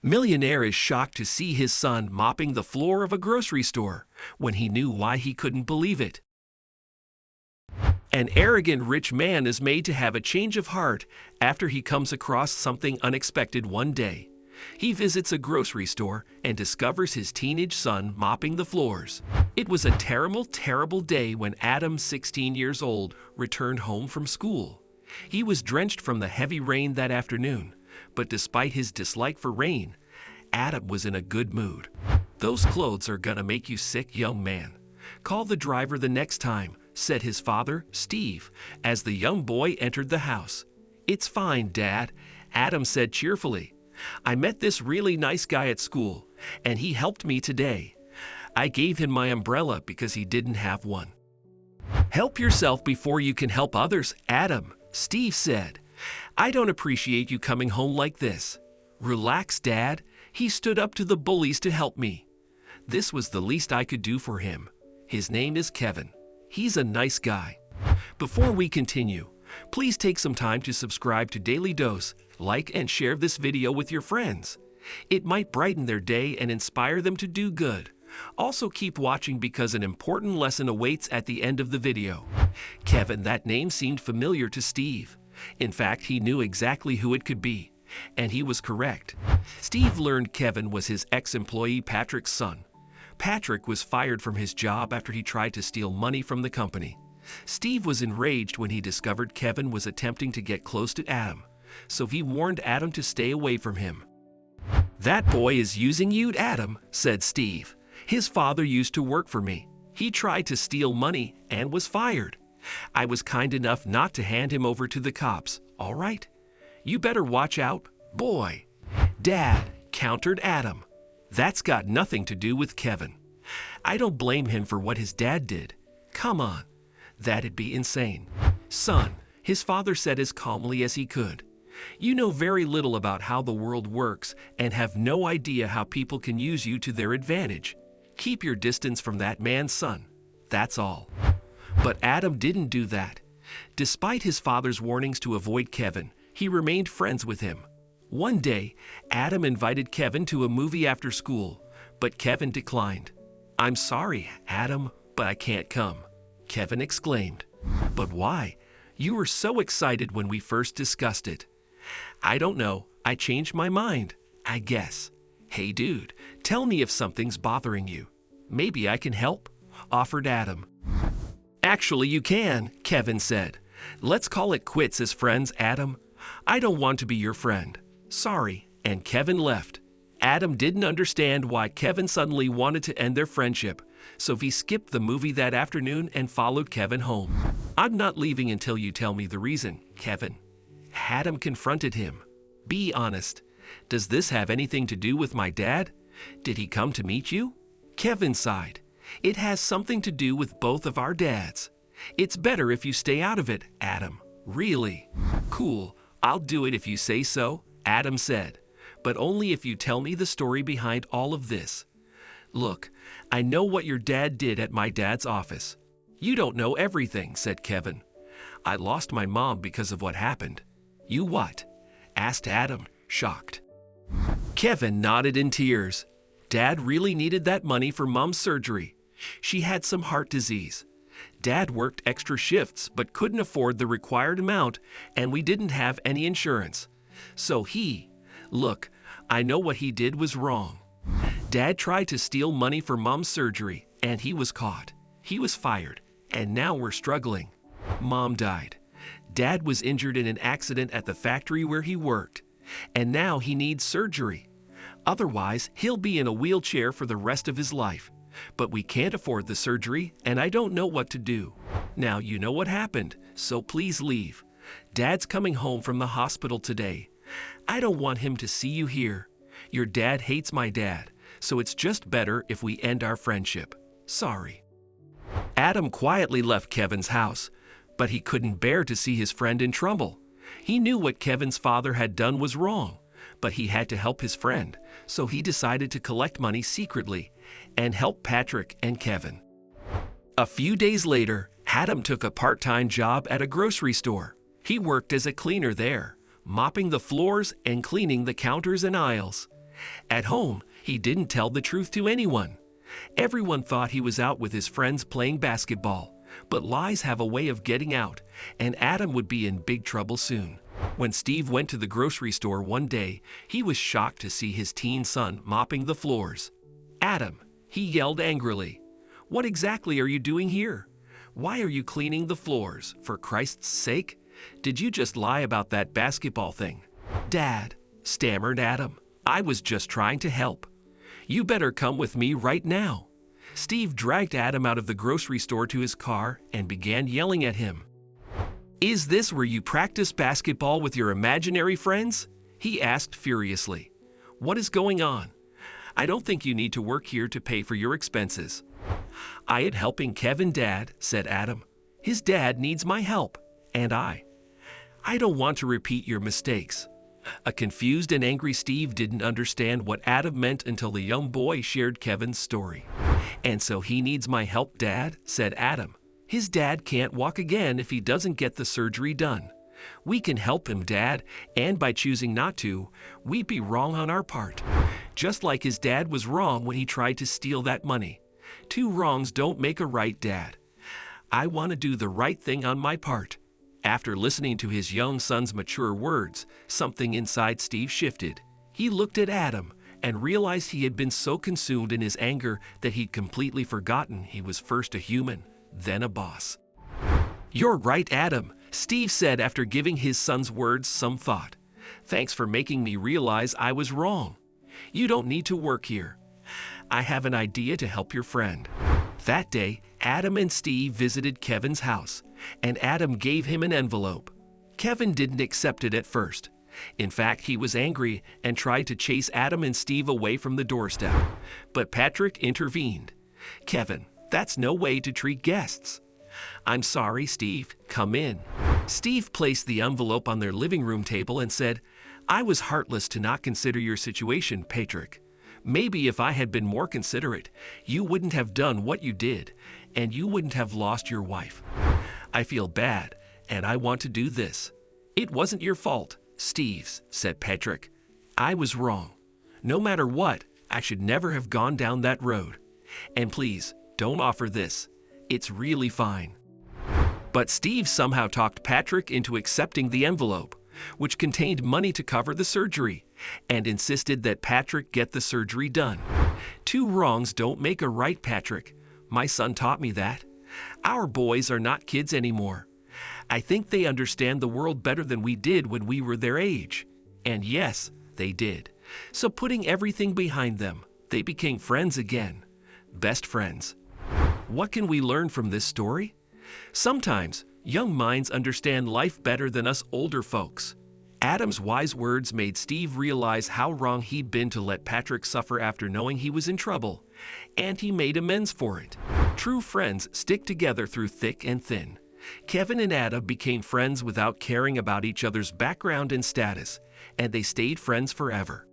Millionaire is shocked to see his son mopping the floor of a grocery store when he knew why he couldn't believe it. An arrogant rich man is made to have a change of heart after he comes across something unexpected one day. He visits a grocery store and discovers his teenage son mopping the floors. It was a terrible, terrible day when Adam, 16 years old, returned home from school. He was drenched from the heavy rain that afternoon, but despite his dislike for rain, Adam was in a good mood. "Those clothes are gonna make you sick, young man. Call the driver the next time," said his father, Steve, as the young boy entered the house. "It's fine, Dad," Adam said cheerfully. "I met this really nice guy at school, and he helped me today. I gave him my umbrella because he didn't have one." "Help yourself before you can help others, Adam," Steve said. "I don't appreciate you coming home like this." "Relax, Dad. He stood up to the bullies to help me. This was the least I could do for him. His name is Kevin. He's a nice guy." Before we continue, please take some time to subscribe to Dailydose, like and share this video with your friends. It might brighten their day and inspire them to do good. Also keep watching because an important lesson awaits at the end of the video. Kevin, that name seemed familiar to Steve. In fact, he knew exactly who it could be, and he was correct. Steve learned Kevin was his ex-employee Patrick's son. Patrick was fired from his job after he tried to steal money from the company. Steve was enraged when he discovered Kevin was attempting to get close to Adam, so he warned Adam to stay away from him. "That boy is using you, Adam," said Steve. "His father used to work for me. He tried to steal money and was fired. I was kind enough not to hand him over to the cops, all right? You better watch out, boy." "Dad," countered Adam, "that's got nothing to do with Kevin. I don't blame him for what his dad did. Come on, that'd be insane." "Son," his father said as calmly as he could, "you know very little about how the world works and have no idea how people can use you to their advantage. Keep your distance from that man's son. That's all." But Adam didn't do that. Despite his father's warnings to avoid Kevin, he remained friends with him. One day, Adam invited Kevin to a movie after school, but Kevin declined. "I'm sorry, Adam, but I can't come," Kevin exclaimed. "But why? You were so excited when we first discussed it." "I don't know. I changed my mind, I guess." "Hey dude, tell me if something's bothering you. Maybe I can help," offered Adam. "Actually, you can," Kevin said. "Let's call it quits as friends, Adam. I don't want to be your friend. Sorry," and Kevin left. Adam didn't understand why Kevin suddenly wanted to end their friendship, so he skipped the movie that afternoon and followed Kevin home. "I'm not leaving until you tell me the reason, Kevin." Adam confronted him. "Be honest. Does this have anything to do with my dad? Did he come to meet you?" Kevin sighed. "It has something to do with both of our dads. It's better if you stay out of it, Adam." "Really?" "Cool. I'll do it if you say so," Adam said. "But only if you tell me the story behind all of this." "Look, I know what your dad did at my dad's office." "You don't know everything," said Kevin. "I lost my mom because of what happened." "You what?" asked Adam, shocked. Kevin nodded in tears. "Dad really needed that money for Mom's surgery. She had some heart disease. Dad worked extra shifts but couldn't afford the required amount, and we didn't have any insurance. So look, I know what he did was wrong. Dad tried to steal money for Mom's surgery, and he was caught. He was fired, and now we're struggling. Mom died. Dad was injured in an accident at the factory where he worked, and now he needs surgery. Otherwise, he'll be in a wheelchair for the rest of his life. But we can't afford the surgery, and I don't know what to do. Now you know what happened, so please leave. Dad's coming home from the hospital today. I don't want him to see you here. Your dad hates my dad, so it's just better if we end our friendship. Sorry." Adam quietly left Kevin's house, but he couldn't bear to see his friend in trouble. He knew what Kevin's father had done was wrong, but he had to help his friend, so he decided to collect money secretly and help Patrick and Kevin. A few days later, Adam took a part-time job at a grocery store. He worked as a cleaner there, mopping the floors and cleaning the counters and aisles. At home, he didn't tell the truth to anyone. Everyone thought he was out with his friends playing basketball, but lies have a way of getting out, and Adam would be in big trouble soon. When Steve went to the grocery store one day, he was shocked to see his teen son mopping the floors. "Adam," he yelled angrily, "what exactly are you doing here? Why are you cleaning the floors, for Christ's sake? Did you just lie about that basketball thing?" "Dad," stammered Adam, "I was just trying to help. You better come with me right now." Steve dragged Adam out of the grocery store to his car and began yelling at him. "Is this where you practice basketball with your imaginary friends?" he asked furiously. "What is going on? I don't think you need to work here to pay for your expenses." "I am helping Kevin, Dad," said Adam. "His dad needs my help, and I don't want to repeat your mistakes." A confused and angry Steve didn't understand what Adam meant until the young boy shared Kevin's story. "And so he needs my help, Dad," said Adam. "His dad can't walk again if he doesn't get the surgery done. We can help him, Dad, and by choosing not to, we'd be wrong on our part. Just like his dad was wrong when he tried to steal that money. Two wrongs don't make a right, Dad. I want to do the right thing on my part." After listening to his young son's mature words, something inside Steve shifted. He looked at Adam and realized he had been so consumed in his anger that he'd completely forgotten he was first a human, then a boss. "You're right, Adam," Steve said after giving his son's words some thought. "Thanks for making me realize I was wrong. You don't need to work here. I have an idea to help your friend." That day, Adam and Steve visited Kevin's house, and Adam gave him an envelope. Kevin didn't accept it at first. In fact, he was angry and tried to chase Adam and Steve away from the doorstep. But Patrick intervened. "Kevin, that's no way to treat guests." "I'm sorry, Steve. Come in." Steve placed the envelope on their living room table and said, "I was heartless to not consider your situation, Patrick. Maybe if I had been more considerate, you wouldn't have done what you did, and you wouldn't have lost your wife. I feel bad, and I want to do this." "It wasn't your fault, Steve's," said Patrick. "I was wrong. No matter what, I should never have gone down that road. And please, don't offer this. It's really fine." But Steve somehow talked Patrick into accepting the envelope, which contained money to cover the surgery, and insisted that Patrick get the surgery done. "Two wrongs don't make a right, Patrick. My son taught me that. Our boys are not kids anymore. I think they understand the world better than we did when we were their age." And yes, they did. So putting everything behind them, they became friends again. Best friends. What can we learn from this story? Sometimes, young minds understand life better than us older folks. Adam's wise words made Steve realize how wrong he'd been to let Patrick suffer after knowing he was in trouble, and he made amends for it. True friends stick together through thick and thin. Kevin and Adam became friends without caring about each other's background and status, and they stayed friends forever.